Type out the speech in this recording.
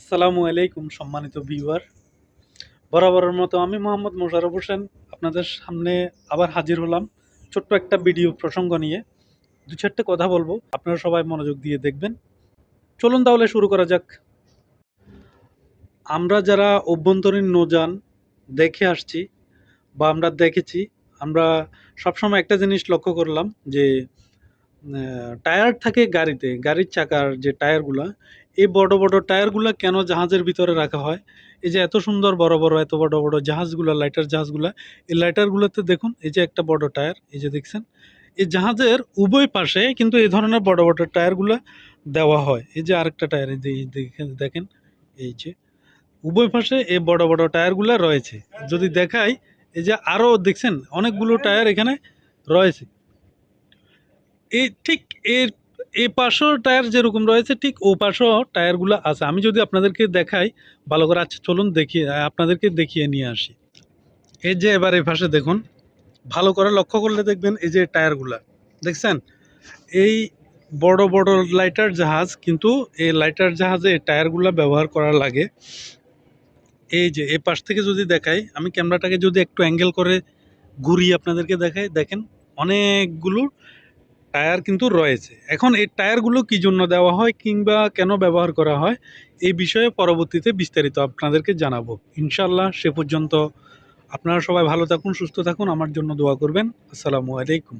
আসসালামু আলাইকুম সম্মানিত ভিউয়ার। বরাবরের মতো আমি মোহাম্মদ মোশাররফ হোসেন আপনাদের সামনে আবার হাজির হলাম ছোট্ট একটা ভিডিও প্রসঙ্গ নিয়ে। দু চারটে কথা বলবো, আপনারা সবাই মনোযোগ দিয়ে দেখবেন। চলুন তাহলে শুরু করা যাক। আমরা যারা অভ্যন্তরীণ নৌযান দেখে আসছি বা আমরা দেখেছি, আমরা সবসময় একটা জিনিস লক্ষ্য করলাম যে টায়ার থাকে গাড়িতে, গাড়ির চাকার যে টায়ারগুলা, এই বড় বড় টায়ারগুলা কেন জাহাজের ভিতরে রাখা হয়? এই যে এত সুন্দর বড় বড় এত বড় বড় জাহাজগুলা, লাইটার জাহাজগুলা, এই লাইটারগুলোতে দেখুন এই যে একটা বড় টায়ার, এই যে দেখছেন, এই জাহাজের উভয় পাশে কিন্তু এই ধরনের বড় বড় টায়ারগুলা দেওয়া হয়। এই যে আরেকটা টায়ার, এই যে দেখেন, এই যে উভয় পাশে এই বড় বড় টায়ারগুলা রয়েছে। যদি দেখাই, এই যে আরো দেখছেন অনেকগুলো টায়ার এখানে রয়েছে। এই ঠিক এর এ পাশেও টায়ার যেরকম রয়েছে ঠিক ও পাশেও টায়ারগুলো আছে। আমি যদি আপনাদেরকে দেখাই ভালো করে, আচ্ছা চলুন দেখিয়ে আপনাদেরকে দেখিয়ে নিয়ে আসি। এই যে এবার এই পাশে দেখুন, ভালো করে লক্ষ্য করলে দেখবেন এই যে টায়ারগুলা দেখছেন, এই বড় বড় লাইটার জাহাজ কিন্তু এই লাইটার জাহাজে এই টায়ারগুলা ব্যবহার করা লাগে। এই যে এই পাশ থেকে যদি দেখাই, আমি ক্যামেরাটাকে যদি একটু অ্যাঙ্গেল করে ঘুরিয়ে আপনাদেরকে দেখাই, দেখেন অনেকগুলো টায়ার কিন্তু রয়েছে। এখন এই টায়ারগুলো কি জন্য দেওয়া হয় কিংবা কেন ব্যবহার করা হয়, এই বিষয়ে পরবর্তীতে বিস্তারিত আপনাদেরকে জানাবো ইনশাল্লাহ। সে পর্যন্ত আপনারা সবাই ভালো থাকুন, সুস্থ থাকুন, আমার জন্য দোয়া করবেন। আসসালামু আলাইকুম।